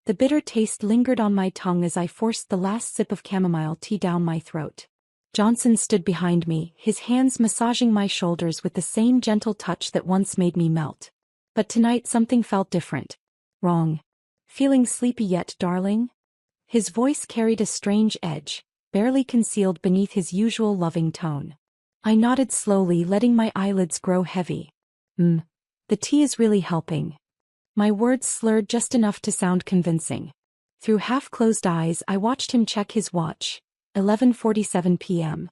The bitter taste lingered on my tongue as I forced the last sip of chamomile tea down my throat. Johnson stood behind me, his hands massaging my shoulders with the same gentle touch that once made me melt. But tonight something felt different. Wrong. Feeling sleepy yet, darling? His voice carried a strange edge, barely concealed beneath his usual loving tone. I nodded slowly, letting my eyelids grow heavy. The tea is really helping. My words slurred just enough to sound convincing. Through half-closed eyes I watched him check his watch. 11:47 p.m.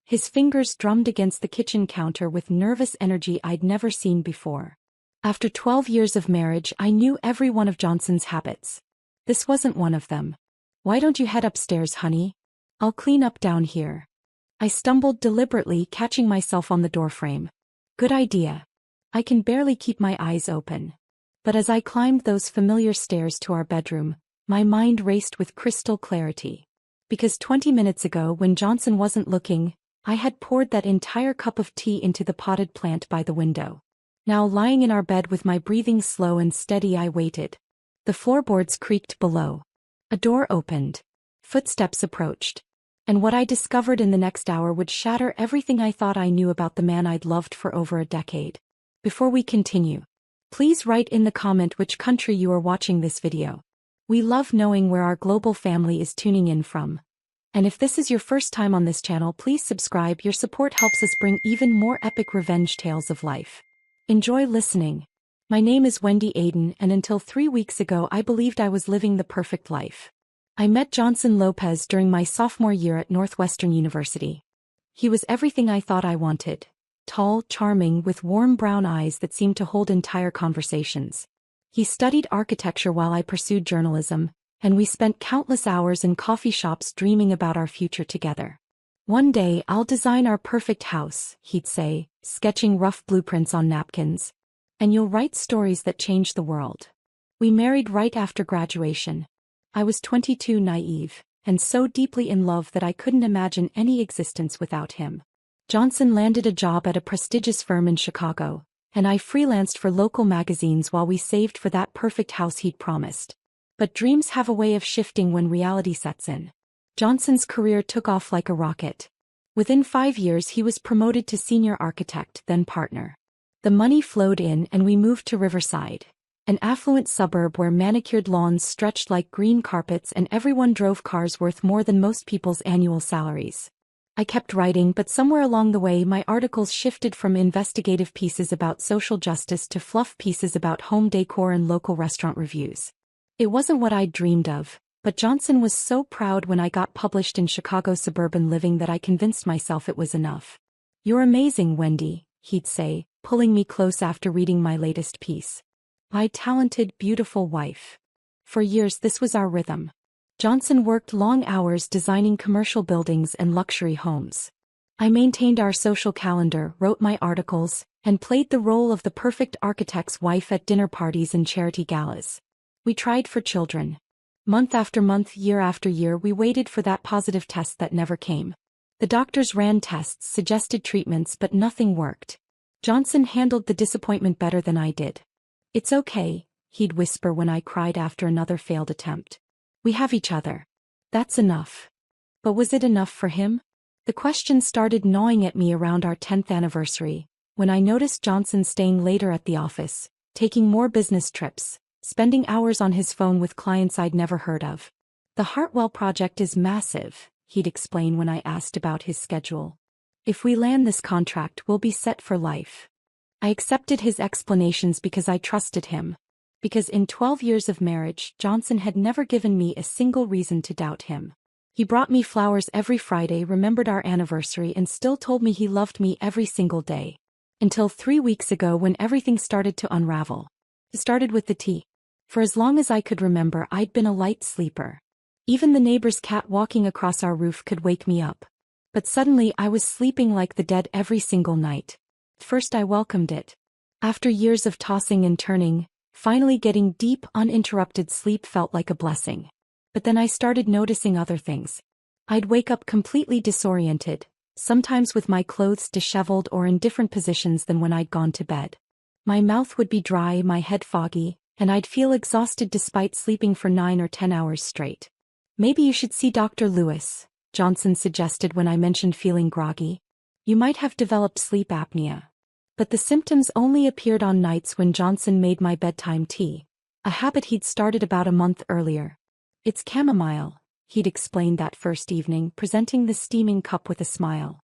His fingers drummed against the kitchen counter with nervous energy I'd never seen before. After 12 years of marriage, I knew every one of Johnson's habits. This wasn't one of them. "Why don't you head upstairs, honey? I'll clean up down here." I stumbled deliberately, catching myself on the doorframe. Good idea. I can barely keep my eyes open. But as I climbed those familiar stairs to our bedroom, my mind raced with crystal clarity. Because 20 minutes ago, when Johnson wasn't looking, I had poured that entire cup of tea into the potted plant by the window. Now lying in our bed with my breathing slow and steady, I waited. The floorboards creaked below. A door opened. Footsteps approached. And what I discovered in the next hour would shatter everything I thought I knew about the man I'd loved for over a decade. Before we continue, please write in the comment which country you are watching this video. We love knowing where our global family is tuning in from. And if this is your first time on this channel, please subscribe. Your support helps us bring even more epic revenge tales of life. Enjoy listening. My name is Wendy Aiden, and until 3 weeks ago I believed I was living the perfect life. I met Johnson Lopez during my sophomore year at Northwestern University. He was everything I thought I wanted. Tall, charming, with warm brown eyes that seemed to hold entire conversations. He studied architecture while I pursued journalism, and we spent countless hours in coffee shops dreaming about our future together. "One day I'll design our perfect house," he'd say, sketching rough blueprints on napkins. "And you'll write stories that change the world." We married right after graduation. I was 22, naive, and so deeply in love that I couldn't imagine any existence without him. Johnson landed a job at a prestigious firm in Chicago, and I freelanced for local magazines while we saved for that perfect house he'd promised. But dreams have a way of shifting when reality sets in. Johnson's career took off like a rocket. Within 5 years he was promoted to senior architect, then partner. The money flowed in and we moved to Riverside, an affluent suburb where manicured lawns stretched like green carpets and everyone drove cars worth more than most people's annual salaries. I kept writing, but somewhere along the way my articles shifted from investigative pieces about social justice to fluff pieces about home decor and local restaurant reviews. It wasn't what I'd dreamed of, but Johnson was so proud when I got published in Chicago Suburban Living that I convinced myself it was enough. "You're amazing, Wendy," he'd say, pulling me close after reading my latest piece. "My talented, beautiful wife." For years this was our rhythm. Johnson worked long hours designing commercial buildings and luxury homes. I maintained our social calendar, wrote my articles, and played the role of the perfect architect's wife at dinner parties and charity galas. We tried for children. Month after month, year after year, we waited for that positive test that never came. The doctors ran tests, suggested treatments, but nothing worked. Johnson handled the disappointment better than I did. "It's okay," he'd whisper when I cried after another failed attempt. "We have each other. That's enough." But was it enough for him? The question started gnawing at me around our 10th anniversary, when I noticed Johnson staying later at the office, taking more business trips, spending hours on his phone with clients I'd never heard of. "The Hartwell project is massive," he'd explain when I asked about his schedule. "If we land this contract, we'll be set for life." I accepted his explanations because I trusted him. Because in 12 years of marriage, Johnson had never given me a single reason to doubt him. He brought me flowers every Friday, remembered our anniversary, and still told me he loved me every single day. Until 3 weeks ago when everything started to unravel. It started with the tea. For as long as I could remember, I'd been a light sleeper. Even the neighbor's cat walking across our roof could wake me up. But suddenly I was sleeping like the dead every single night. First I welcomed it. After years of tossing and turning, finally getting deep, uninterrupted sleep felt like a blessing. But then I started noticing other things. I'd wake up completely disoriented, sometimes with my clothes disheveled or in different positions than when I'd gone to bed. My mouth would be dry, my head foggy, and I'd feel exhausted despite sleeping for 9 or 10 hours straight. Maybe you should see Dr. Lewis, Johnson suggested when I mentioned feeling groggy. You might have developed sleep apnea. But the symptoms only appeared on nights when Johnson made my bedtime tea, a habit he'd started about a month earlier. It's chamomile, he'd explained that first evening, presenting the steaming cup with a smile.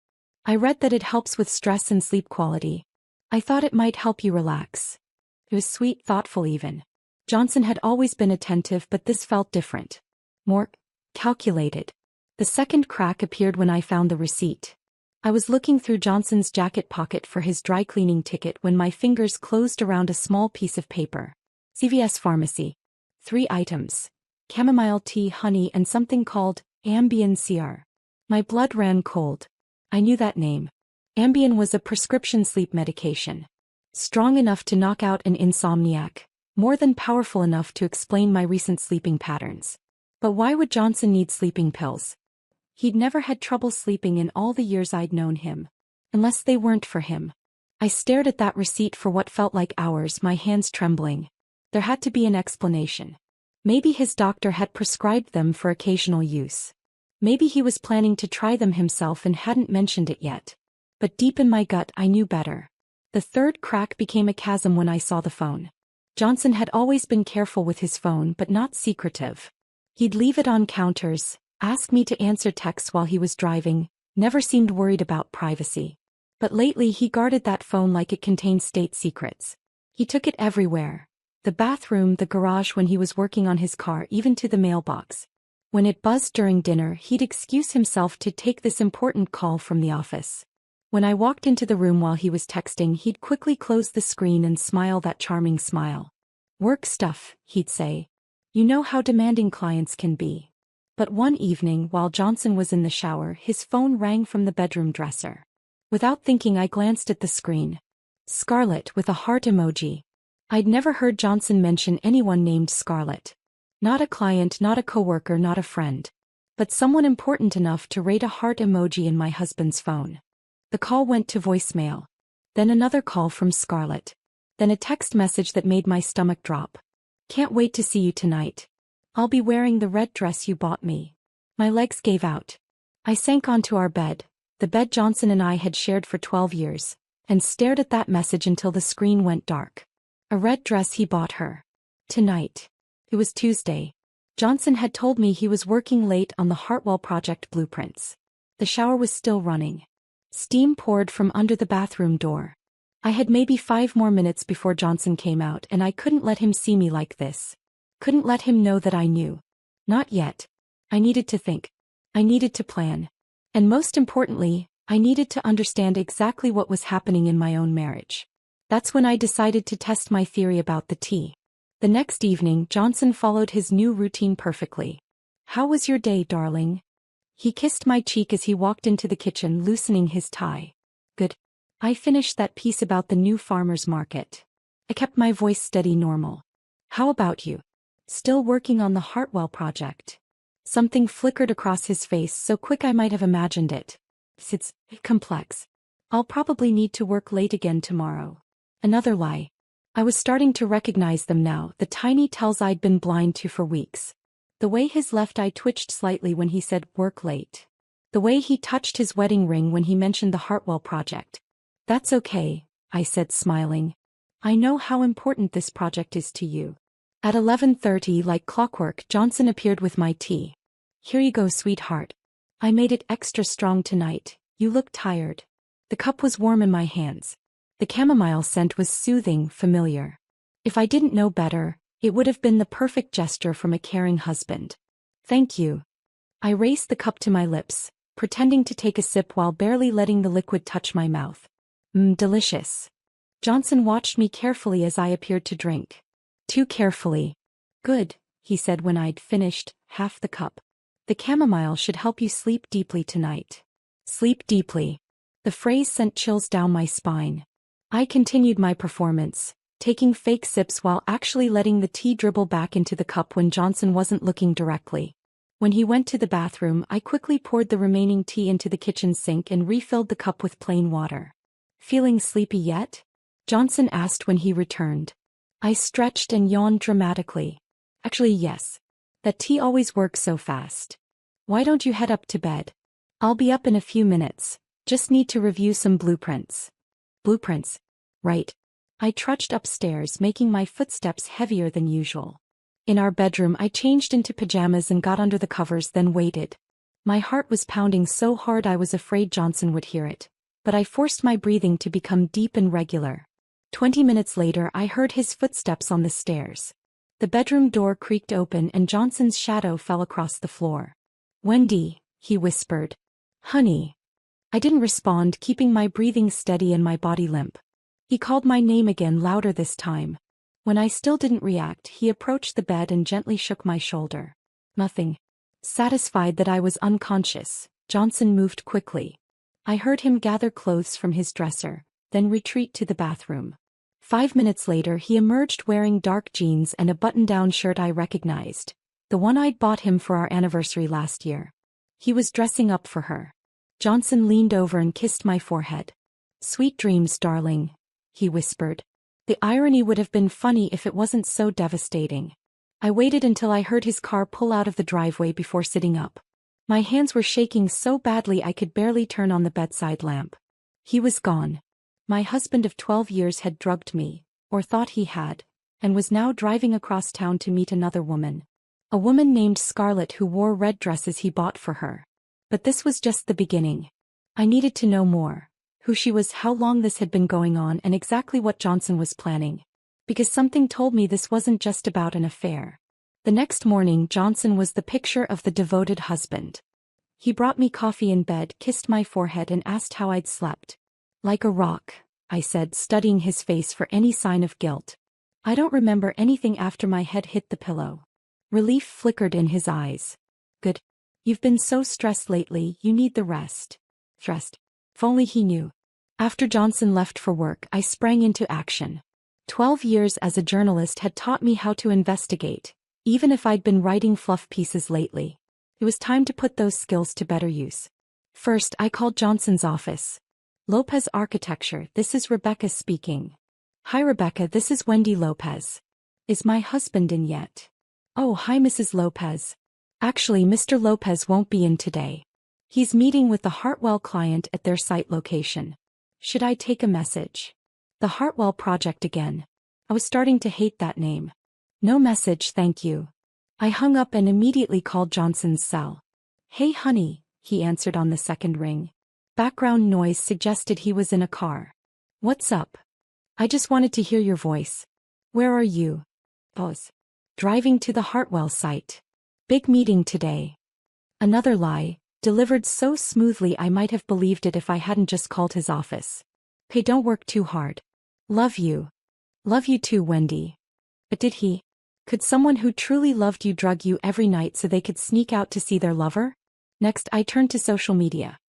I read that it helps with stress and sleep quality. I thought it might help you relax. It was sweet, thoughtful even. Johnson had always been attentive, but this felt different. More calculated. The second crack appeared when I found the receipt. I was looking through Johnson's jacket pocket for his dry cleaning ticket when my fingers closed around a small piece of paper. CVS Pharmacy. 3 items. Chamomile tea, honey, and something called Ambien CR. My blood ran cold. I knew that name. Ambien was a prescription sleep medication. Strong enough to knock out an insomniac, more than powerful enough to explain my recent sleeping patterns. But why would Johnson need sleeping pills? He'd never had trouble sleeping in all the years I'd known him. Unless they weren't for him. I stared at that receipt for what felt like hours, my hands trembling. There had to be an explanation. Maybe his doctor had prescribed them for occasional use. Maybe he was planning to try them himself and hadn't mentioned it yet. But deep in my gut I knew better. The third crack became a chasm when I saw the phone. Johnson had always been careful with his phone but not secretive. He'd leave it on counters, ask me to answer texts while he was driving, never seemed worried about privacy. But lately he guarded that phone like it contained state secrets. He took it everywhere. The bathroom, the garage when he was working on his car, even to the mailbox. When it buzzed during dinner, he'd excuse himself to take this important call from the office. When I walked into the room while he was texting, he'd quickly close the screen and smile that charming smile. Work stuff, he'd say. You know how demanding clients can be. But one evening, while Johnson was in the shower, his phone rang from the bedroom dresser. Without thinking, I glanced at the screen. Scarlett with a heart emoji. I'd never heard Johnson mention anyone named Scarlett. Not a client, not a coworker, not a friend. But someone important enough to rate a heart emoji in my husband's phone. The call went to voicemail. Then another call from Scarlett. Then a text message that made my stomach drop. Can't wait to see you tonight. I'll be wearing the red dress you bought me. My legs gave out. I sank onto our bed, the bed Johnson and I had shared for 12 years, and stared at that message until the screen went dark. A red dress he bought her. Tonight. It was Tuesday. Johnson had told me he was working late on the Hartwell project blueprints. The shower was still running. Steam poured from under the bathroom door. I had maybe 5 more minutes before Johnson came out, and I couldn't let him see me like this. Couldn't let him know that I knew. Not yet. I needed to think. I needed to plan. And most importantly, I needed to understand exactly what was happening in my own marriage. That's when I decided to test my theory about the tea. The next evening, Johnson followed his new routine perfectly. How was your day, darling? He kissed my cheek as he walked into the kitchen, loosening his tie. Good. I finished that piece about the new farmer's market. I kept my voice steady, normal. How about you? Still working on the Hartwell project? Something flickered across his face, so quick I might have imagined it. It's complex. I'll probably need to work late again tomorrow. Another lie. I was starting to recognize them now, the tiny tells I'd been blind to for weeks. The way his left eye twitched slightly when he said work late. The way he touched his wedding ring when he mentioned the Hartwell project. That's okay, I said, smiling. I know how important this project is to you. At 11:30, like clockwork, Johnson appeared with my tea. Here you go, sweetheart. I made it extra strong tonight. You look tired. The cup was warm in my hands. The chamomile scent was soothing, familiar. If I didn't know better, it would have been the perfect gesture from a caring husband. Thank you. I raised the cup to my lips, pretending to take a sip while barely letting the liquid touch my mouth. Delicious. Johnson watched me carefully as I appeared to drink. Too carefully. Good, he said when I'd finished half the cup. The chamomile should help you sleep deeply tonight. Sleep deeply. The phrase sent chills down my spine. I continued my performance, taking fake sips while actually letting the tea dribble back into the cup when Johnson wasn't looking directly. When he went to the bathroom, I quickly poured the remaining tea into the kitchen sink and refilled the cup with plain water. Feeling sleepy yet? Johnson asked when he returned. I stretched and yawned dramatically. Actually, yes. That tea always works so fast. Why don't you head up to bed? I'll be up in a few minutes. Just need to review some blueprints. Blueprints. Right. I trudged upstairs, making my footsteps heavier than usual. In our bedroom, I changed into pajamas and got under the covers, then waited. My heart was pounding so hard I was afraid Johnson would hear it, but I forced my breathing to become deep and regular. 20 minutes later, I heard his footsteps on the stairs. The bedroom door creaked open and Johnson's shadow fell across the floor. "Wendy," he whispered. "Honey." I didn't respond, keeping my breathing steady and my body limp. He called my name again, louder this time. When I still didn't react, he approached the bed and gently shook my shoulder. Nothing. Satisfied that I was unconscious, Johnson moved quickly. I heard him gather clothes from his dresser, then retreat to the bathroom. 5 minutes later, he emerged wearing dark jeans and a button-down shirt I recognized, the one I'd bought him for our anniversary last year. He was dressing up for her. Johnson leaned over and kissed my forehead. "Sweet dreams, darling," he whispered. The irony would have been funny if it wasn't so devastating. I waited until I heard his car pull out of the driveway before sitting up. My hands were shaking so badly I could barely turn on the bedside lamp. He was gone. My husband of 12 years had drugged me, or thought he had, and was now driving across town to meet another woman. A woman named Scarlett who wore red dresses he bought for her. But this was just the beginning. I needed to know more. Who she was, how long this had been going on, and exactly what Johnson was planning. Because something told me this wasn't just about an affair. The next morning, Johnson was the picture of the devoted husband. He brought me coffee in bed, kissed my forehead and asked how I'd slept. "Like a rock," I said, studying his face for any sign of guilt. "I don't remember anything after my head hit the pillow." Relief flickered in his eyes. "Good. You've been so stressed lately, you need the rest." Stressed. If only he knew. After Johnson left for work, I sprang into action. 12 years as a journalist had taught me how to investigate, even if I'd been writing fluff pieces lately. It was time to put those skills to better use. First, I called Johnson's office. "Lopez Architecture, this is Rebecca speaking." "Hi Rebecca, this is Wendy Lopez. Is my husband in yet?" "Oh, hi Mrs. Lopez. Actually, Mr. Lopez won't be in today. He's meeting with the Hartwell client at their site location. Should I take a message?" The Hartwell Project again. I was starting to hate that name. "No message, thank you." I hung up and immediately called Johnson's cell. "Hey honey," he answered on the second ring. Background noise suggested he was in a car. "What's up?" "I just wanted to hear your voice." "Where are you?" "Pause. Driving to the Hartwell site. Big meeting today." Another lie, delivered so smoothly I might have believed it if I hadn't just called his office. "Hey, don't work too hard. Love you." "Love you too, Wendy." But did he? Could someone who truly loved you drug you every night so they could sneak out to see their lover? Next, I turned to social media.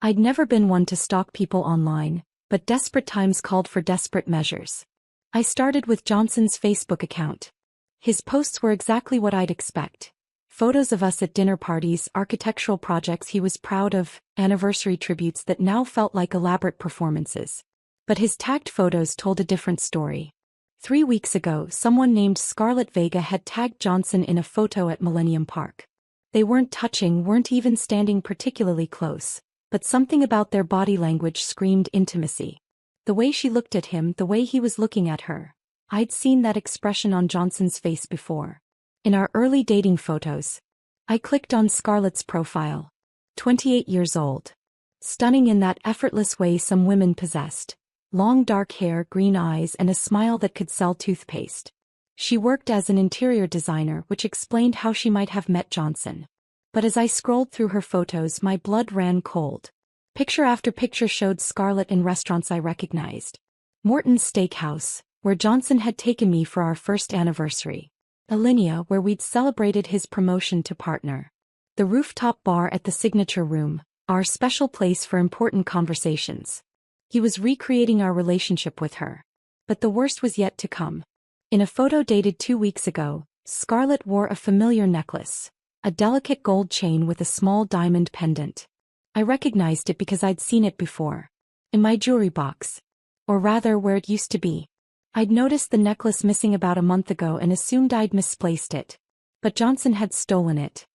I'd never been one to stalk people online, but desperate times called for desperate measures. I started with Johnson's Facebook account. His posts were exactly what I'd expect. Photos of us at dinner parties, architectural projects he was proud of, anniversary tributes that now felt like elaborate performances. But his tagged photos told a different story. 3 weeks ago, someone named Scarlett Vega had tagged Johnson in a photo at Millennium Park. They weren't touching, weren't even standing particularly close, but something about their body language screamed intimacy. The way she looked at him, the way he was looking at her. I'd seen that expression on Johnson's face before. In our early dating photos. I clicked on Scarlett's profile. 28 years old. Stunning in that effortless way some women possessed. Long dark hair, green eyes, and a smile that could sell toothpaste. She worked as an interior designer, which explained how she might have met Johnson. But as I scrolled through her photos, my blood ran cold. Picture after picture showed Scarlett in restaurants I recognized. Morton's Steakhouse, where Johnson had taken me for our first anniversary. Alinea, where we'd celebrated his promotion to partner. The rooftop bar at the Signature Room, our special place for important conversations. He was recreating our relationship with her. But the worst was yet to come. In a photo dated 2 weeks ago, Scarlett wore a familiar necklace, a delicate gold chain with a small diamond pendant. I recognized it because I'd seen it before. In my jewelry box. Or rather, where it used to be. I'd noticed the necklace missing about a month ago and assumed I'd misplaced it. But Johnson had stolen it.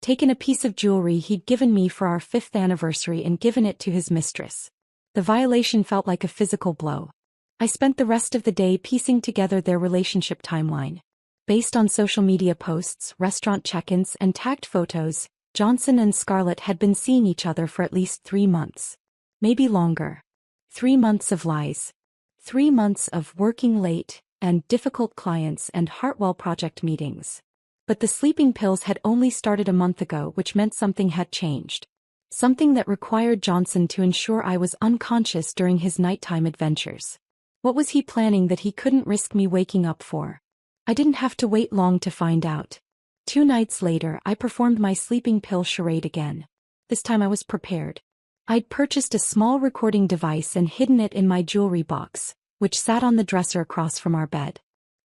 Taken a piece of jewelry he'd given me for our 5th anniversary and given it to his mistress. The violation felt like a physical blow. I spent the rest of the day piecing together their relationship timeline. Based on social media posts, restaurant check-ins, and tagged photos, Johnson and Scarlett had been seeing each other for at least 3 months. Maybe longer. 3 months of lies. 3 months of working late, and difficult clients and Hartwell project meetings. But the sleeping pills had only started a month ago, which meant something had changed. Something that required Johnson to ensure I was unconscious during his nighttime adventures. What was he planning that he couldn't risk me waking up for? I didn't have to wait long to find out. 2 nights later, I performed my sleeping pill charade again. This time I was prepared. I'd purchased a small recording device and hidden it in my jewelry box, which sat on the dresser across from our bed.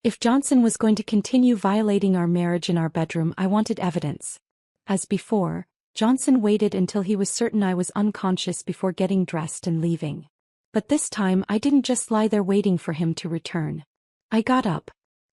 If Johnson was going to continue violating our marriage in our bedroom, I wanted evidence. As before, Johnson waited until he was certain I was unconscious before getting dressed and leaving. But this time I didn't just lie there waiting for him to return. I got up.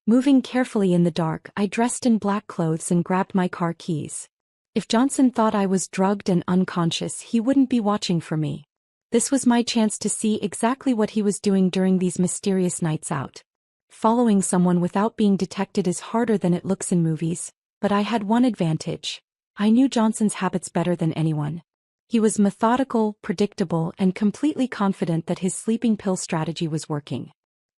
Moving carefully in the dark, I dressed in black clothes and grabbed my car keys. If Johnson thought I was drugged and unconscious, he wouldn't be watching for me. This was my chance to see exactly what he was doing during these mysterious nights out. Following someone without being detected is harder than it looks in movies, but I had one advantage. I knew Johnson's habits better than anyone. He was methodical, predictable, and completely confident that his sleeping pill strategy was working.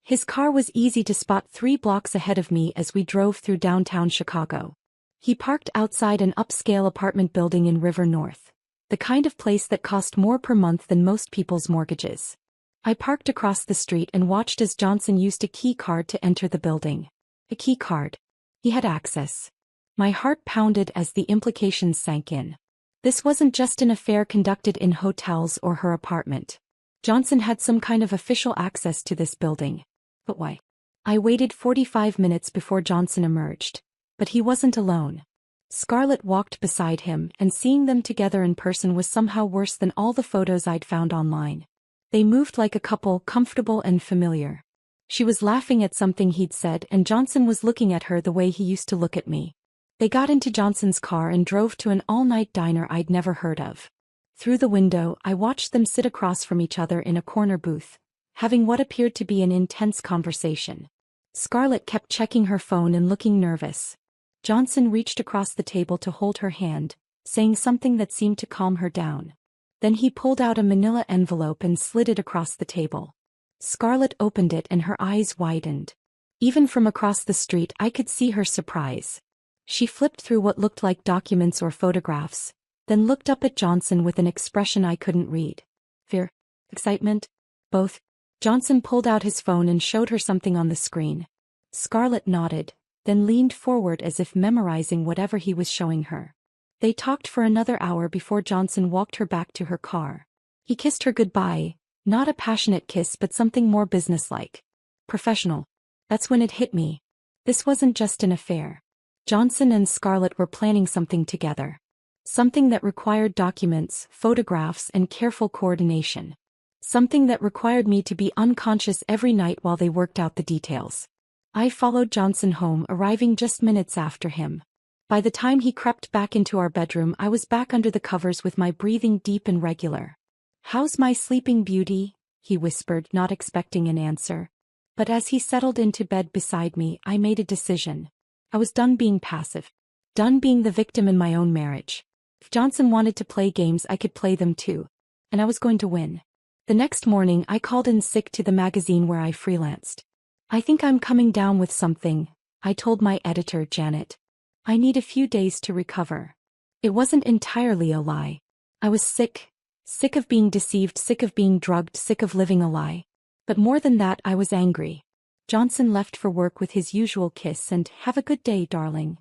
His car was easy to spot 3 blocks ahead of me as we drove through downtown Chicago. He parked outside an upscale apartment building in River North, the kind of place that cost more per month than most people's mortgages. I parked across the street and watched as Johnson used a key card to enter the building. A key card. He had access. My heart pounded as the implications sank in. This wasn't just an affair conducted in hotels or her apartment. Johnson had some kind of official access to this building. But why? I waited 45 minutes before Johnson emerged. But he wasn't alone. Scarlett walked beside him, and seeing them together in person was somehow worse than all the photos I'd found online. They moved like a couple, comfortable and familiar. She was laughing at something he'd said, and Johnson was looking at her the way he used to look at me. They got into Johnson's car and drove to an all-night diner I'd never heard of. Through the window, I watched them sit across from each other in a corner booth, having what appeared to be an intense conversation. Scarlett kept checking her phone and looking nervous. Johnson reached across the table to hold her hand, saying something that seemed to calm her down. Then he pulled out a manila envelope and slid it across the table. Scarlett opened it and her eyes widened. Even from across the street I could see her surprise. She flipped through what looked like documents or photographs, then looked up at Johnson with an expression I couldn't read. Fear? Excitement? Both? Johnson pulled out his phone and showed her something on the screen. Scarlett nodded, then leaned forward as if memorizing whatever he was showing her. They talked for another hour before Johnson walked her back to her car. He kissed her goodbye, not a passionate kiss but something more businesslike. Professional. That's when it hit me. This wasn't just an affair. Johnson and Scarlett were planning something together. Something that required documents, photographs, and careful coordination. Something that required me to be unconscious every night while they worked out the details. I followed Johnson home, arriving just minutes after him. By the time he crept back into our bedroom, I was back under the covers with my breathing deep and regular. "How's my sleeping beauty?" he whispered, not expecting an answer. But as he settled into bed beside me, I made a decision. I was done being passive. Done being the victim in my own marriage. If Johnson wanted to play games, I could play them too. And I was going to win. The next morning, I called in sick to the magazine where I freelanced. "I think I'm coming down with something," I told my editor, Janet. "I need a few days to recover." It wasn't entirely a lie. I was sick. Sick of being deceived, sick of being drugged, sick of living a lie. But more than that, I was angry. Johnson left for work with his usual kiss and "Have a good day, darling."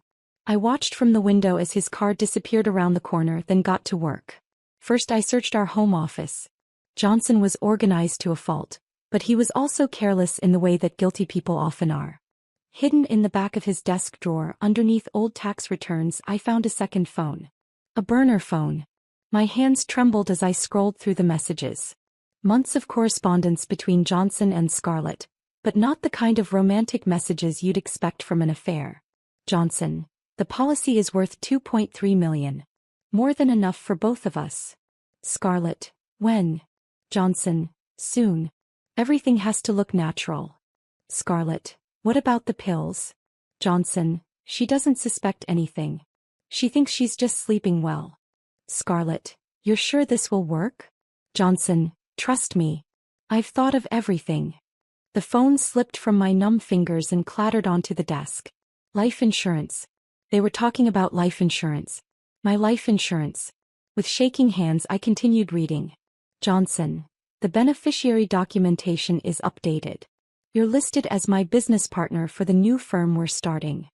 I watched from the window as his car disappeared around the corner, then got to work. First I searched our home office. Johnson was organized to a fault, but he was also careless in the way that guilty people often are. Hidden in the back of his desk drawer, underneath old tax returns, I found a second phone. A burner phone. My hands trembled as I scrolled through the messages. Months of correspondence between Johnson and Scarlett, But not the kind of romantic messages you'd expect from an affair. Johnson, the policy is worth $2.3 million. More than enough for both of us. Scarlett, when? Johnson, soon. Everything has to look natural. Scarlett, what about the pills? Johnson, she doesn't suspect anything. She thinks she's just sleeping well. Scarlett, you're sure this will work? Johnson, trust me. I've thought of everything. The phone slipped from my numb fingers and clattered onto the desk. Life insurance. They were talking about life insurance. My life insurance. With shaking hands I continued reading. Johnson, the beneficiary documentation is updated. You're listed as my business partner for the new firm we're starting.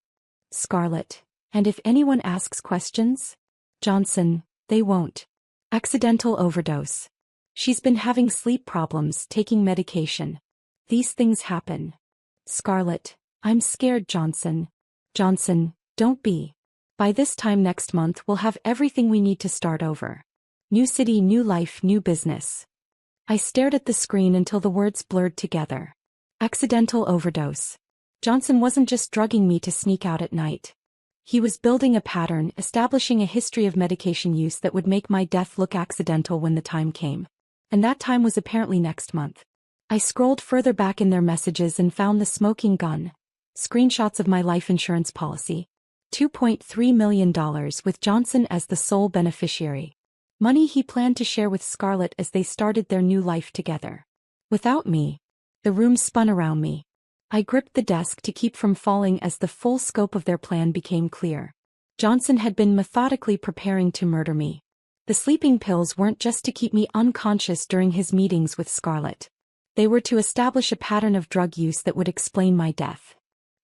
Scarlett, and if anyone asks questions? Johnson, they won't. Accidental overdose. She's been having sleep problems, taking medication. These things happen. Scarlett, I'm scared, Johnson. Johnson, don't be. By this time next month we'll have everything we need to start over. New city, new life, new business. I stared at the screen until the words blurred together. Accidental overdose. Johnson wasn't just drugging me to sneak out at night. He was building a pattern, establishing a history of medication use that would make my death look accidental when the time came. And that time was apparently next month. I scrolled further back in their messages and found the smoking gun. Screenshots of my life insurance policy. $2.3 million with Johnson as the sole beneficiary. Money he planned to share with Scarlett as they started their new life together. Without me. The room spun around me. I gripped the desk to keep from falling as the full scope of their plan became clear. Johnson had been methodically preparing to murder me. The sleeping pills weren't just to keep me unconscious during his meetings with Scarlett. They were to establish a pattern of drug use that would explain my death.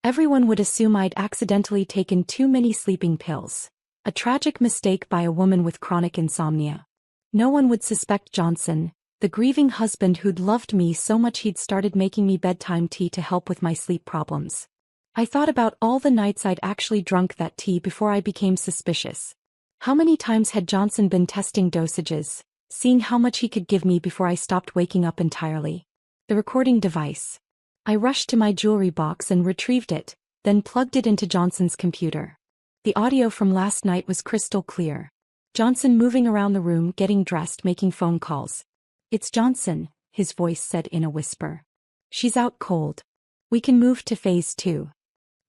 Everyone would assume I'd accidentally taken too many sleeping pills. A tragic mistake by a woman with chronic insomnia. No one would suspect Johnson, the grieving husband who'd loved me so much he'd started making me bedtime tea to help with my sleep problems. I thought about all the nights I'd actually drunk that tea before I became suspicious. How many times had Johnson been testing dosages, seeing how much he could give me before I stopped waking up entirely? The recording device. I rushed to my jewelry box and retrieved it, then plugged it into Johnson's computer. The audio from last night was crystal clear. Johnson moving around the room, getting dressed, making phone calls. It's Johnson, his voice said in a whisper. She's out cold. We can move to phase 2.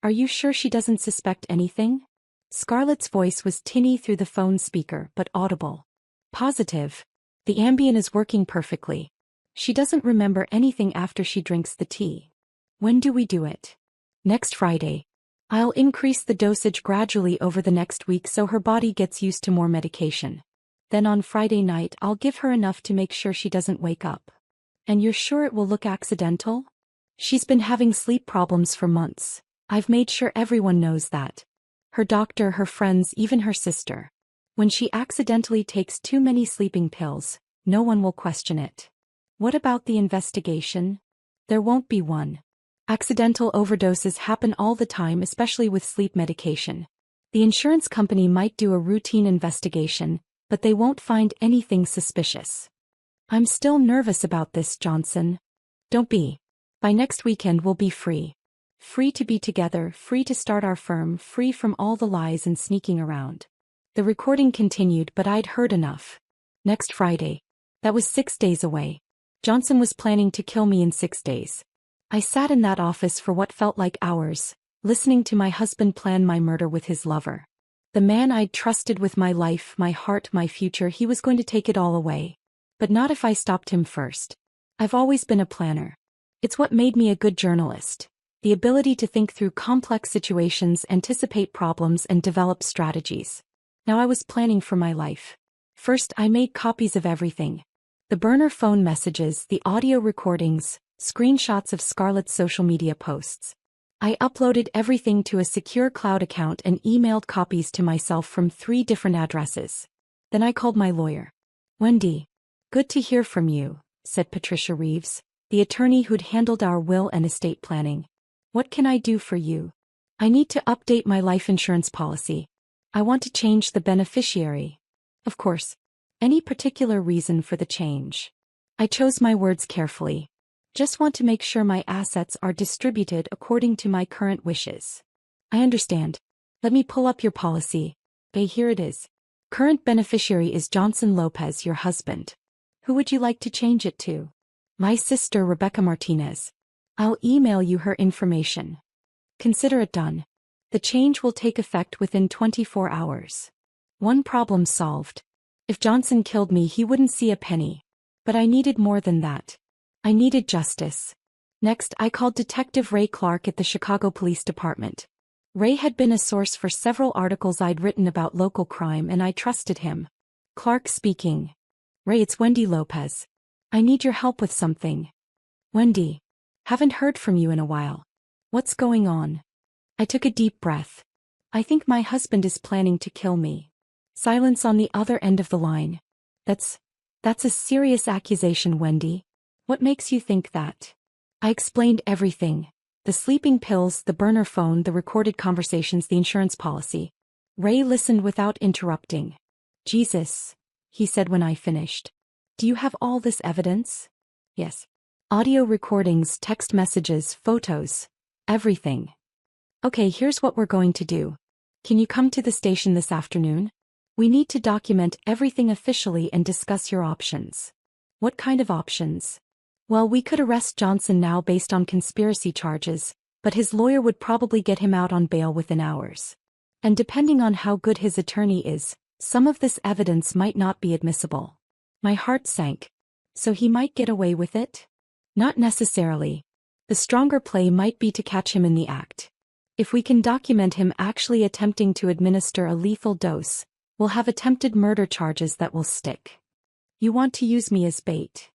Are you sure she doesn't suspect anything? Scarlett's voice was tinny through the phone speaker but audible. Positive. The Ambien is working perfectly. She doesn't remember anything after she drinks the tea. When do we do it? Next Friday. I'll increase the dosage gradually over the next week so her body gets used to more medication. Then on Friday night I'll give her enough to make sure she doesn't wake up. And you're sure it will look accidental? She's been having sleep problems for months. I've made sure everyone knows that. Her doctor, her friends, even her sister. When she accidentally takes too many sleeping pills, no one will question it. What about the investigation? There won't be one. Accidental overdoses happen all the time, especially with sleep medication. The insurance company might do a routine investigation, but they won't find anything suspicious. I'm still nervous about this, Johnson. Don't be. By next weekend we'll be free. Free to be together, free to start our firm, free from all the lies and sneaking around. The recording continued, but I'd heard enough. Next Friday. That was 6 days away. Johnson was planning to kill me in 6 days. I sat in that office for what felt like hours, listening to my husband plan my murder with his lover. The man I'd trusted with my life, my heart, my future, he was going to take it all away. But not if I stopped him first. I've always been a planner. It's what made me a good journalist. The ability to think through complex situations, anticipate problems, and develop strategies. Now I was planning for my life. First, I made copies of everything. The burner phone messages, the audio recordings, screenshots of Scarlett's social media posts. I uploaded everything to a secure cloud account and emailed copies to myself from 3 different addresses. Then I called my lawyer. Wendy. Good to hear from you, said Patricia Reeves, the attorney who'd handled our will and estate planning. What can I do for you? I need to update my life insurance policy. I want to change the beneficiary. Of course. Any particular reason for the change? I chose my words carefully. Just want to make sure my assets are distributed according to my current wishes. I understand. Let me pull up your policy. Okay, here it is. Current beneficiary is Johnson Lopez, your husband. Who would you like to change it to? My sister Rebecca Martinez. I'll email you her information. Consider it done. The change will take effect within 24 hours. One problem solved. If Johnson killed me, he wouldn't see a penny. But I needed more than that. I needed justice. Next, I called Detective Ray Clark at the Chicago Police Department. Ray had been a source for several articles I'd written about local crime, and I trusted him. Clark speaking. Ray, it's Wendy Lopez. I need your help with something. Wendy. Haven't heard from you in a while. What's going on? I took a deep breath. I think my husband is planning to kill me. Silence on the other end of the line. That's a serious accusation, Wendy. What makes you think that? I explained everything. The sleeping pills, the burner phone, the recorded conversations, the insurance policy. Ray listened without interrupting. Jesus, he said when I finished. Do you have all this evidence? Yes. Audio recordings, text messages, photos. Everything. Okay, here's what we're going to do. Can you come to the station this afternoon? We need to document everything officially and discuss your options. What kind of options? Well, we could arrest Johnson now based on conspiracy charges, but his lawyer would probably get him out on bail within hours. And depending on how good his attorney is, some of this evidence might not be admissible. My heart sank. So he might get away with it? Not necessarily. The stronger play might be to catch him in the act. If we can document him actually attempting to administer a lethal dose, we'll have attempted murder charges that will stick. You want to use me as bait?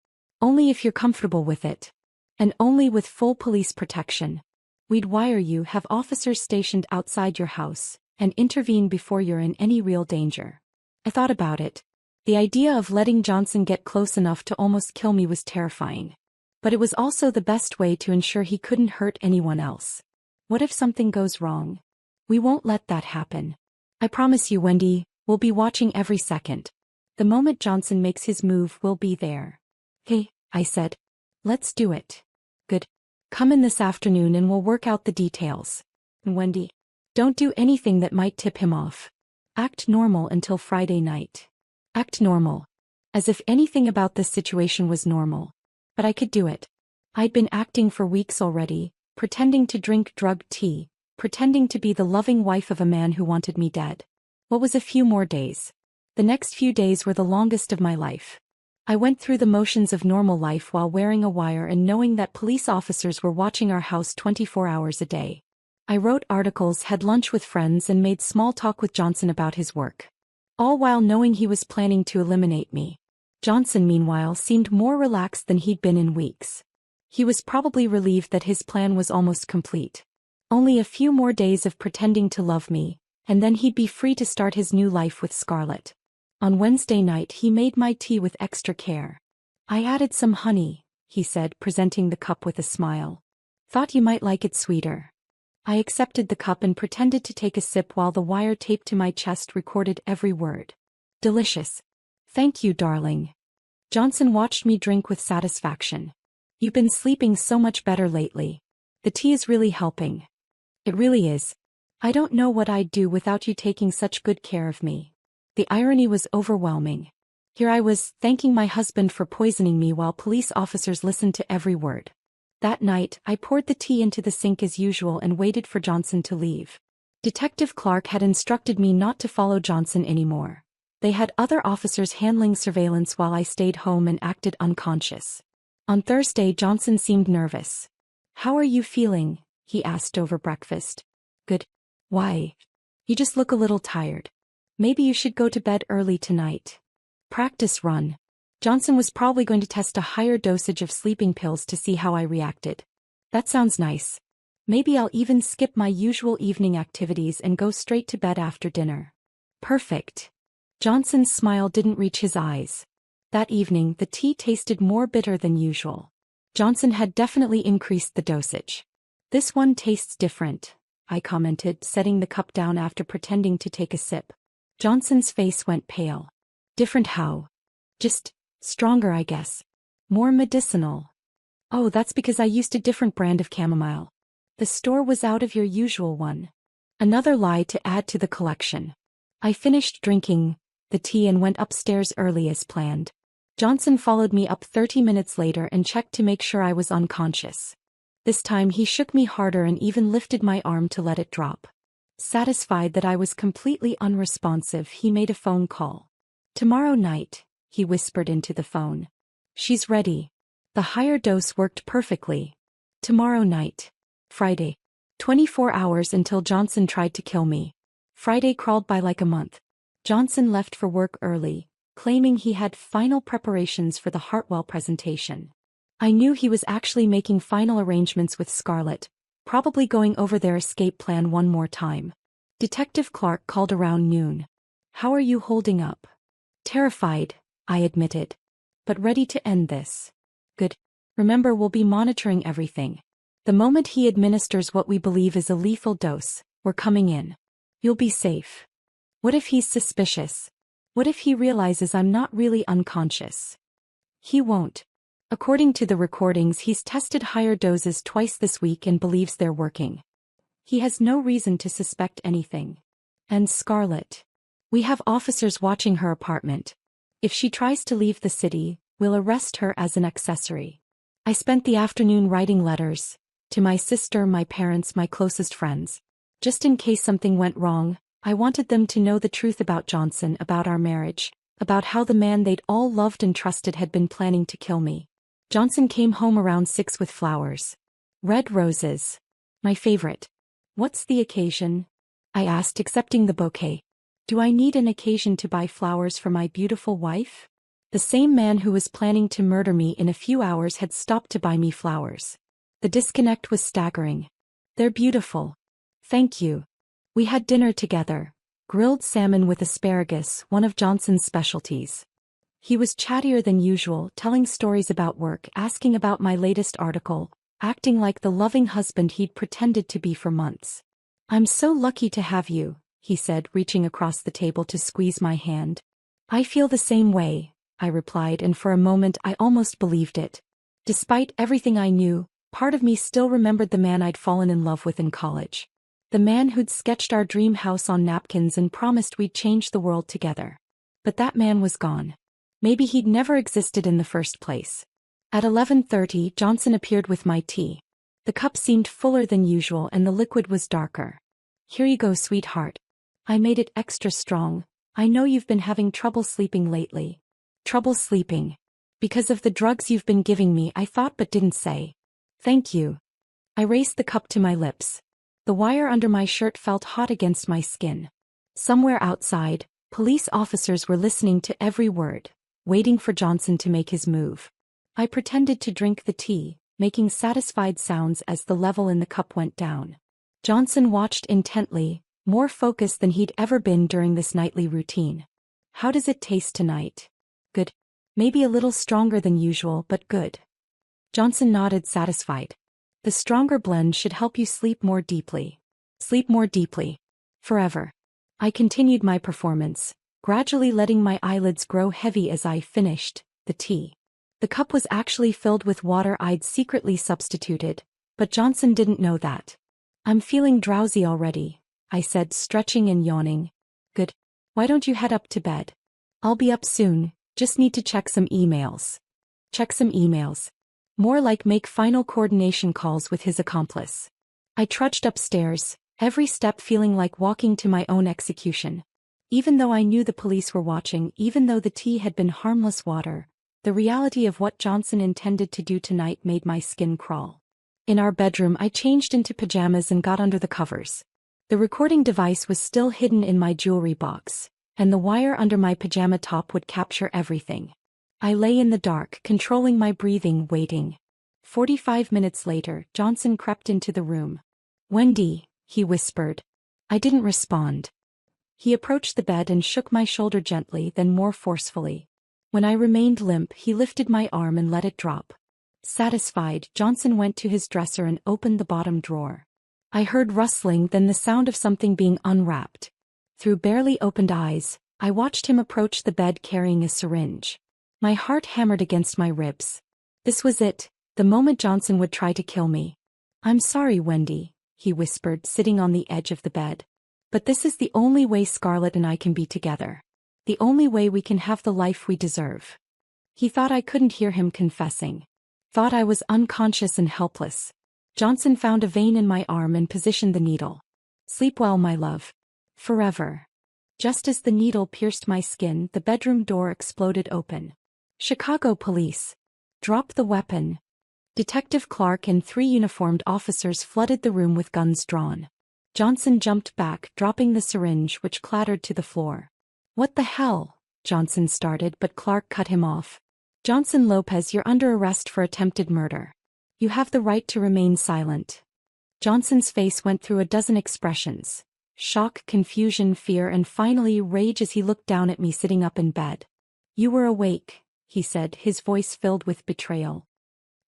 Only if you're comfortable with it. And only with full police protection. We'd wire you, have officers stationed outside your house, and intervene before you're in any real danger. I thought about it. The idea of letting Johnson get close enough to almost kill me was terrifying. But it was also the best way to ensure he couldn't hurt anyone else. What if something goes wrong? We won't let that happen. I promise you, Wendy, we'll be watching every second. The moment Johnson makes his move, we'll be there. Hey, I said. Let's do it. Good. Come in this afternoon and we'll work out the details. Wendy, don't do anything that might tip him off. Act normal until Friday night. Act normal. As if anything about this situation was normal. But I could do it. I'd been acting for weeks already, pretending to drink drugged tea, pretending to be the loving wife of a man who wanted me dead. What was a few more days? The next few days were the longest of my life. I went through the motions of normal life while wearing a wire and knowing that police officers were watching our house 24 hours a day. I wrote articles, had lunch with friends, and made small talk with Johnson about his work. All while knowing he was planning to eliminate me. Johnson, meanwhile, seemed more relaxed than he'd been in weeks. He was probably relieved that his plan was almost complete. Only a few more days of pretending to love me, and then he'd be free to start his new life with Scarlett. On Wednesday night he made my tea with extra care. I added some honey, he said, presenting the cup with a smile. Thought you might like it sweeter. I accepted the cup and pretended to take a sip while the wire taped to my chest recorded every word. Delicious. Thank you, darling. Johnson watched me drink with satisfaction. You've been sleeping so much better lately. The tea is really helping. It really is. I don't know what I'd do without you taking such good care of me. The irony was overwhelming. Here I was, thanking my husband for poisoning me while police officers listened to every word. That night, I poured the tea into the sink as usual and waited for Johnson to leave. Detective Clark had instructed me not to follow Johnson anymore. They had other officers handling surveillance while I stayed home and acted unconscious. On Thursday, Johnson seemed nervous. How are you feeling? He asked over breakfast. Good. Why? You just look a little tired. Maybe you should go to bed early tonight. Practice run. Johnson was probably going to test a higher dosage of sleeping pills to see how I reacted. That sounds nice. Maybe I'll even skip my usual evening activities and go straight to bed after dinner. Perfect. Johnson's smile didn't reach his eyes. That evening, the tea tasted more bitter than usual. Johnson had definitely increased the dosage. This one tastes different, I commented, setting the cup down after pretending to take a sip. Johnson's face went pale. Different how? Just stronger, I guess. More medicinal. Oh, that's because I used a different brand of chamomile. The store was out of your usual one. Another lie to add to the collection. I finished drinking the tea and went upstairs early as planned. Johnson followed me up 30 minutes later and checked to make sure I was unconscious. This time he shook me harder and even lifted my arm to let it drop. Satisfied that I was completely unresponsive, he made a phone call. Tomorrow night, he whispered into the phone. She's ready. The higher dose worked perfectly. Tomorrow night. Friday. 24 hours until Johnson tried to kill me. Friday crawled by like a month. Johnson left for work early, claiming he had final preparations for the Hartwell presentation. I knew he was actually making final arrangements with Scarlett, probably going over their escape plan one more time. Detective Clark called around noon. How are you holding up? Terrified, I admitted. But ready to end this. Good. Remember, we'll be monitoring everything. The moment he administers what we believe is a lethal dose, we're coming in. You'll be safe. What if he's suspicious? What if he realizes I'm not really unconscious? He won't. According to the recordings, he's tested higher doses twice this week and believes they're working. He has no reason to suspect anything. And Scarlett. We have officers watching her apartment. If she tries to leave the city, we'll arrest her as an accessory. I spent the afternoon writing letters to my sister, my parents, my closest friends. Just in case something went wrong, I wanted them to know the truth about Johnson, about our marriage, about how the man they'd all loved and trusted had been planning to kill me. Johnson came home around 6 with flowers. Red roses. My favorite. What's the occasion? I asked, accepting the bouquet. Do I need an occasion to buy flowers for my beautiful wife? The same man who was planning to murder me in a few hours had stopped to buy me flowers. The disconnect was staggering. They're beautiful. Thank you. We had dinner together. Grilled salmon with asparagus, one of Johnson's specialties. He was chattier than usual, telling stories about work, asking about my latest article, acting like the loving husband he'd pretended to be for months. I'm so lucky to have you, he said, reaching across the table to squeeze my hand. I feel the same way, I replied, and for a moment I almost believed it. Despite everything I knew, part of me still remembered the man I'd fallen in love with in college. The man who'd sketched our dream house on napkins and promised we'd change the world together. But that man was gone. Maybe he'd never existed in the first place. At 11:30, Johnson appeared with my tea. The cup seemed fuller than usual and the liquid was darker. Here you go, sweetheart. I made it extra strong. I know you've been having trouble sleeping lately. Trouble sleeping. Because of the drugs you've been giving me, I thought but didn't say. Thank you. I raised the cup to my lips. The wire under my shirt felt hot against my skin. Somewhere outside, police officers were listening to every word, waiting for Johnson to make his move. I pretended to drink the tea, making satisfied sounds as the level in the cup went down. Johnson watched intently, more focused than he'd ever been during this nightly routine. How does it taste tonight? Good. Maybe a little stronger than usual, but good. Johnson nodded, satisfied. The stronger blend should help you sleep more deeply. Sleep more deeply. Forever. I continued my performance, gradually letting my eyelids grow heavy as I finished the tea. The cup was actually filled with water I'd secretly substituted, but Johnson didn't know that. I'm feeling drowsy already, I said, stretching and yawning. Good. Why don't you head up to bed? I'll be up soon, just need to check some emails. Check some emails. More like make final coordination calls with his accomplice. I trudged upstairs, every step feeling like walking to my own execution. Even though I knew the police were watching, even though the tea had been harmless water, the reality of what Johnson intended to do tonight made my skin crawl. In our bedroom, I changed into pajamas and got under the covers. The recording device was still hidden in my jewelry box, and the wire under my pajama top would capture everything. I lay in the dark, controlling my breathing, waiting. 45 minutes later, Johnson crept into the room. Wendy, he whispered. I didn't respond. He approached the bed and shook my shoulder gently, then more forcefully. When I remained limp, he lifted my arm and let it drop. Satisfied, Johnson went to his dresser and opened the bottom drawer. I heard rustling, then the sound of something being unwrapped. Through barely opened eyes, I watched him approach the bed carrying a syringe. My heart hammered against my ribs. This was it, The moment Johnson would try to kill me. "I'm sorry, Wendy," he whispered, sitting on the edge of the bed. "But this is the only way Scarlett and I can be together. The only way we can have the life we deserve." He thought I couldn't hear him confessing. Thought I was unconscious and helpless. Johnson found a vein in my arm and positioned the needle. "Sleep well, my love. Forever." Just as the needle pierced my skin, the bedroom door exploded open. "Chicago police. Drop the weapon." Detective Clark and 3 uniformed officers flooded the room with guns drawn. Johnson jumped back, dropping the syringe, which clattered to the floor. "What the hell?" Johnson started, but Clark cut him off. "Johnson Lopez, you're under arrest for attempted murder. You have the right to remain silent." Johnson's face went through a dozen expressions: shock, confusion, fear, and finally rage as he looked down at me sitting up in bed. "You were awake," he said, his voice filled with betrayal.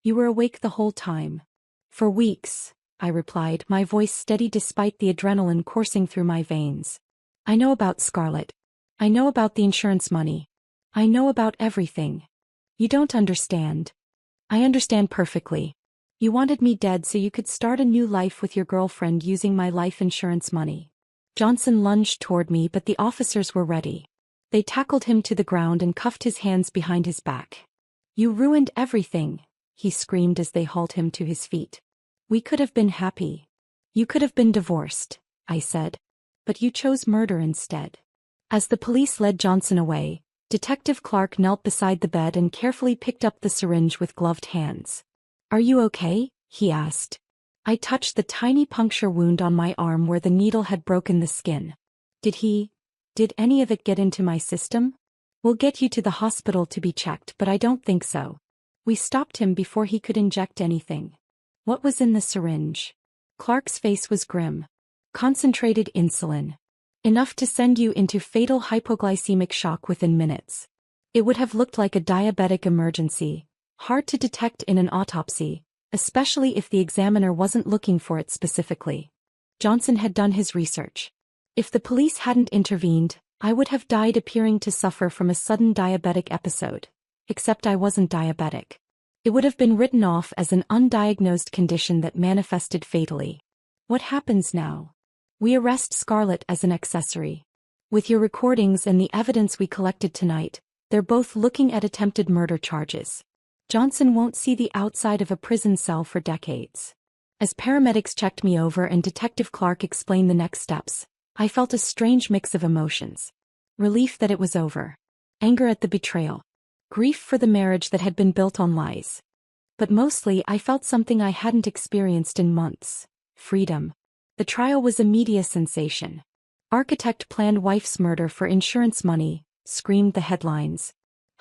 "You were awake the whole time." "For weeks," I replied, my voice steady despite the adrenaline coursing through my veins. "I know about Scarlett. I know about the insurance money. I know about everything. You don't understand." "I understand perfectly. You wanted me dead so you could start a new life with your girlfriend using my life insurance money." Johnson lunged toward me, but the officers were ready. They tackled him to the ground and cuffed his hands behind his back. "You ruined everything," he screamed as they hauled him to his feet. "We could have been happy. You could have been divorced," I said. "But you chose murder instead." As the police led Johnson away, Detective Clark knelt beside the bed and carefully picked up the syringe with gloved hands. "Are you okay?" he asked. I touched the tiny puncture wound on my arm where the needle had broken the skin. Did any of it get into my system?" "We'll get you to the hospital to be checked, but I don't think so. We stopped him before he could inject anything." "What was in the syringe?" Clark's face was grim. "Concentrated insulin. Enough to send you into fatal hypoglycemic shock within minutes. It would have looked like a diabetic emergency, hard to detect in an autopsy, especially if the examiner wasn't looking for it specifically." Johnson had done his research. "If the police hadn't intervened, I would have died appearing to suffer from a sudden diabetic episode. Except I wasn't diabetic. It would have been written off as an undiagnosed condition that manifested fatally." "What happens now?" "We arrest Scarlett as an accessory. With your recordings and the evidence we collected tonight, they're both looking at attempted murder charges. Johnson won't see the outside of a prison cell for decades." As paramedics checked me over and Detective Clark explained the next steps, I felt a strange mix of emotions. Relief that it was over. Anger at the betrayal. Grief for the marriage that had been built on lies. But mostly I felt something I hadn't experienced in months: freedom. The trial was a media sensation. "Architect planned wife's murder for insurance money," screamed the headlines.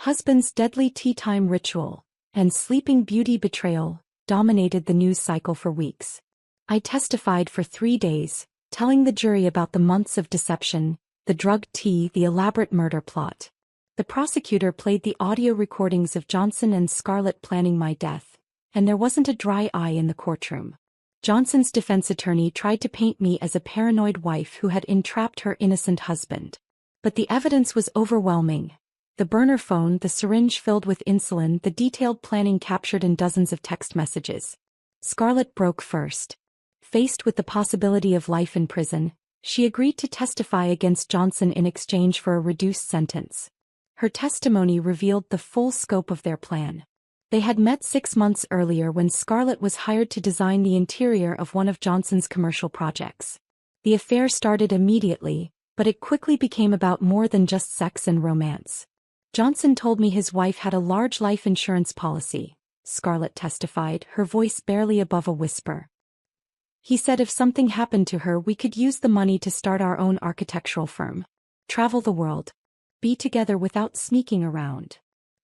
"Husband's deadly tea time ritual," and "Sleeping Beauty betrayal," dominated the news cycle for weeks. I testified for 3 days, telling the jury about the months of deception, the drugged tea, the elaborate murder plot. The prosecutor played the audio recordings of Johnson and Scarlett planning my death, and there wasn't a dry eye in the courtroom. Johnson's defense attorney tried to paint me as a paranoid wife who had entrapped her innocent husband. But the evidence was overwhelming. The burner phone, the syringe filled with insulin, the detailed planning captured in dozens of text messages. Scarlett broke first. Faced with the possibility of life in prison, she agreed to testify against Johnson in exchange for a reduced sentence. Her testimony revealed the full scope of their plan. They had met 6 months earlier when Scarlett was hired to design the interior of one of Johnson's commercial projects. The affair started immediately, but it quickly became about more than just sex and romance. Johnson told me his wife had a large life insurance policy, Scarlett testified, her voice barely above a whisper. "He said if something happened to her we could use the money to start our own architectural firm. Travel the world. Be together without sneaking around."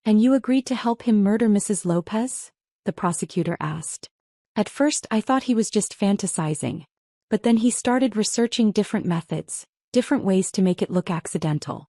"And you agreed to help him murder Mrs. Lopez?" the prosecutor asked. At first I thought he was just fantasizing. But then he started researching different methods, different ways to make it look accidental.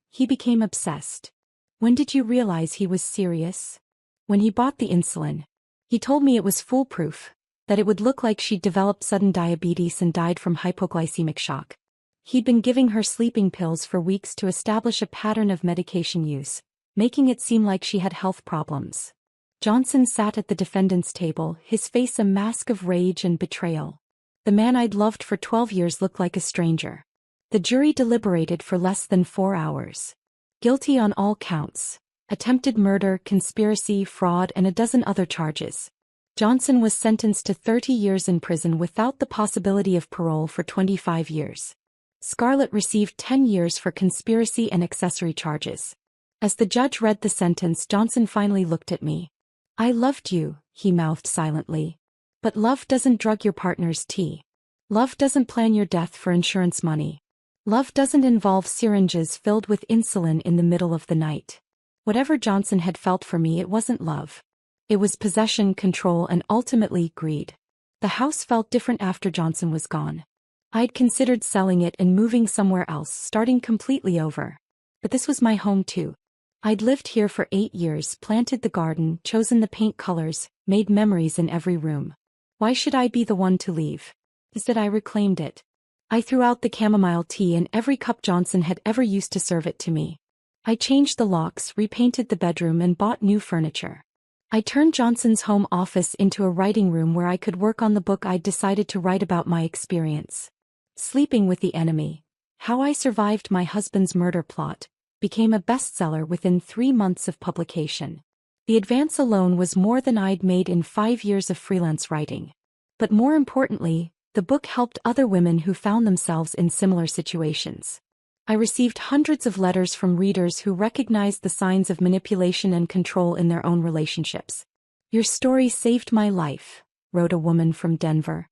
He became obsessed. "When did you realize he was serious?" "When he bought the insulin. He told me it was foolproof, that it would look like she'd developed sudden diabetes and died from hypoglycemic shock. He'd been giving her sleeping pills for weeks to establish a pattern of medication use, making it seem like she had health problems. Johnson sat at the defendant's table, his face a mask of rage and betrayal. The man I'd loved for 12 years looked like a stranger. The jury deliberated for less than 4 hours. Guilty on all counts. Attempted murder, conspiracy, fraud, and a dozen other charges. Johnson was sentenced to 30 years in prison without the possibility of parole for 25 years. Scarlett received 10 years for conspiracy and accessory charges. As the judge read the sentence, Johnson finally looked at me. "I loved you," he mouthed silently. "But love doesn't drug your partner's tea. Love doesn't plan your death for insurance money. Love doesn't involve syringes filled with insulin in the middle of the night." Whatever Johnson had felt for me, it wasn't love. It was possession, control, and ultimately greed. The house felt different after Johnson was gone. I'd considered selling it and moving somewhere else, starting completely over. But this was my home too. I'd lived here for 8 years, planted the garden, chosen the paint colors, made memories in every room. Why should I be the one to leave? Instead, I reclaimed it. I threw out the chamomile tea and every cup Johnson had ever used to serve it to me. I changed the locks, repainted the bedroom, and bought new furniture. I turned Johnson's home office into a writing room where I could work on the book I'd decided to write about my experience. Sleeping with the Enemy, How I Survived My Husband's Murder Plot, became a bestseller within 3 months of publication. The advance alone was more than I'd made in 5 years of freelance writing. But more importantly, the book helped other women who found themselves in similar situations. I received hundreds of letters from readers who recognized the signs of manipulation and control in their own relationships. "Your story saved my life," wrote a woman from Denver.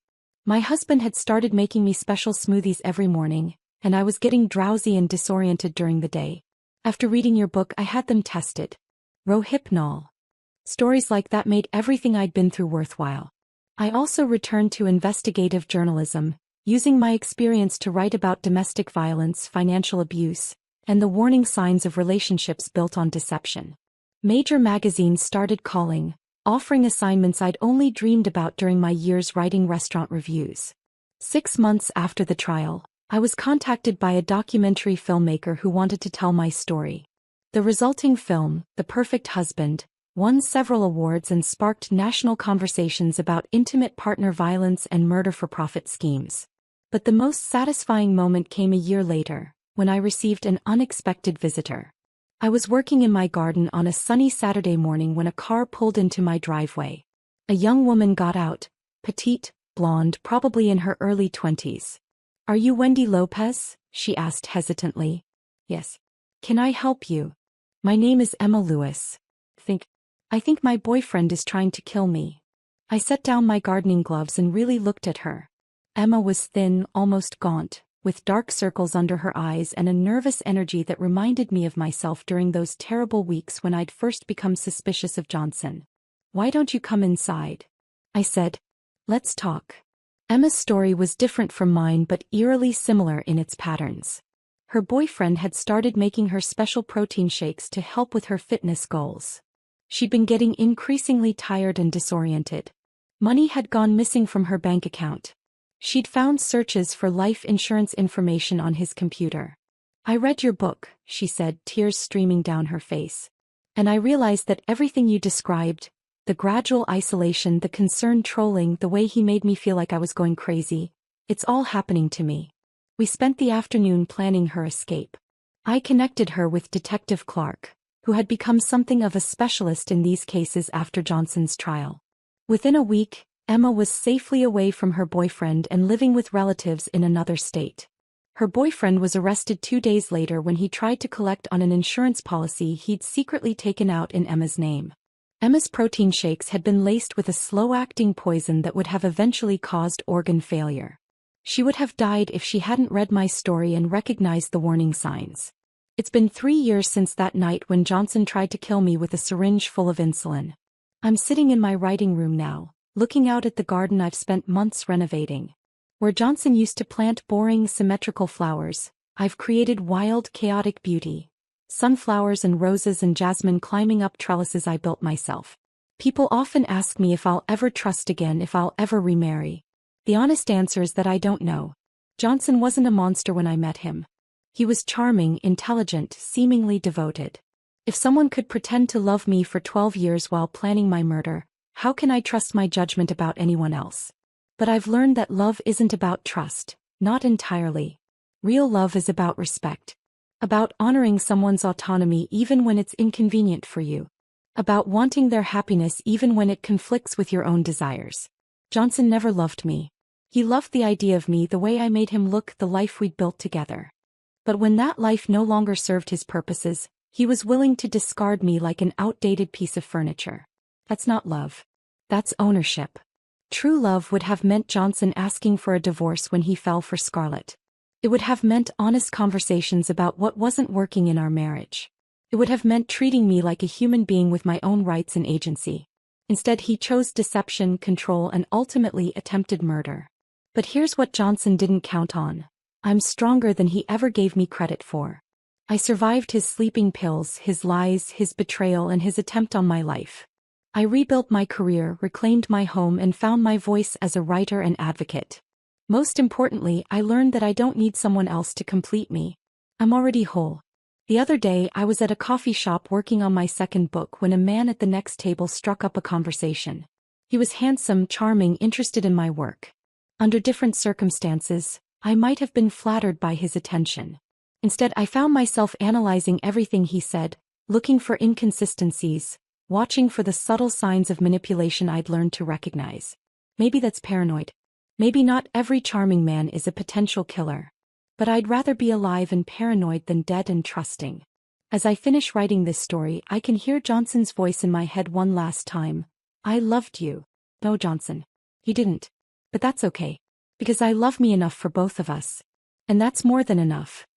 "My husband had started making me special smoothies every morning, and I was getting drowsy and disoriented during the day. After reading your book, I had them tested. Rohypnol." Stories like that made everything I'd been through worthwhile. I also returned to investigative journalism, using my experience to write about domestic violence, financial abuse, and the warning signs of relationships built on deception. Major magazines started calling, offering assignments I'd only dreamed about during my years writing restaurant reviews. 6 months after the trial, I was contacted by a documentary filmmaker who wanted to tell my story. The resulting film, The Perfect Husband, won several awards and sparked national conversations about intimate partner violence and murder-for-profit schemes. But the most satisfying moment came a year later, when I received an unexpected visitor. I was working in my garden on a sunny Saturday morning when a car pulled into my driveway. A young woman got out, petite, blonde, probably in her early 20s. "Are you Wendy Lopez?" she asked hesitantly. "Yes. Can I help you?" "My name is Emma Lewis. I think my boyfriend is trying to kill me." I set down my gardening gloves and really looked at her. Emma was thin, almost gaunt, with dark circles under her eyes and a nervous energy that reminded me of myself during those terrible weeks when I'd first become suspicious of Johnson. "Why don't you come inside?" I said. "Let's talk." Emma's story was different from mine but eerily similar in its patterns. Her boyfriend had started making her special protein shakes to help with her fitness goals. She'd been getting increasingly tired and disoriented. Money had gone missing from her bank account. She'd found searches for life insurance information on his computer. "I read your book," she said, tears streaming down her face. "And I realized that everything you described, the gradual isolation, the concerned trolling, the way he made me feel like I was going crazy, it's all happening to me." We spent the afternoon planning her escape. I connected her with Detective Clark, who had become something of a specialist in these cases after Johnson's trial. Within a week, Emma was safely away from her boyfriend and living with relatives in another state. Her boyfriend was arrested 2 days later when he tried to collect on an insurance policy he'd secretly taken out in Emma's name. Emma's protein shakes had been laced with a slow-acting poison that would have eventually caused organ failure. She would have died if she hadn't read my story and recognized the warning signs. It's been 3 years since that night when Johnson tried to kill me with a syringe full of insulin. I'm sitting in my writing room now, looking out at the garden I've spent months renovating. Where Johnson used to plant boring, symmetrical flowers, I've created wild, chaotic beauty. Sunflowers and roses and jasmine climbing up trellises I built myself. People often ask me if I'll ever trust again, if I'll ever remarry. The honest answer is that I don't know. Johnson wasn't a monster when I met him. He was charming, intelligent, seemingly devoted. If someone could pretend to love me for 12 years while planning my murder, how can I trust my judgment about anyone else? But I've learned that love isn't about trust, not entirely. Real love is about respect. About honoring someone's autonomy even when it's inconvenient for you. About wanting their happiness even when it conflicts with your own desires. Johnson never loved me. He loved the idea of me the way I made him look, the life we'd built together. But when that life no longer served his purposes, he was willing to discard me like an outdated piece of furniture. That's not love. That's ownership. True love would have meant Johnson asking for a divorce when he fell for Scarlett. It would have meant honest conversations about what wasn't working in our marriage. It would have meant treating me like a human being with my own rights and agency. Instead, he chose deception, control, and ultimately attempted murder. But here's what Johnson didn't count on. I'm stronger than he ever gave me credit for. I survived his sleeping pills, his lies, his betrayal, and his attempt on my life. I rebuilt my career, reclaimed my home, and found my voice as a writer and advocate. Most importantly, I learned that I don't need someone else to complete me. I'm already whole. The other day, I was at a coffee shop working on my second book when a man at the next table struck up a conversation. He was handsome, charming, interested in my work. Under different circumstances, I might have been flattered by his attention. Instead, I found myself analyzing everything he said, looking for inconsistencies, watching for the subtle signs of manipulation I'd learned to recognize. Maybe that's paranoid. Maybe not every charming man is a potential killer. But I'd rather be alive and paranoid than dead and trusting. As I finish writing this story, I can hear Johnson's voice in my head one last time. I loved you. No, Johnson. You didn't. But that's okay. Because I love me enough for both of us. And that's more than enough.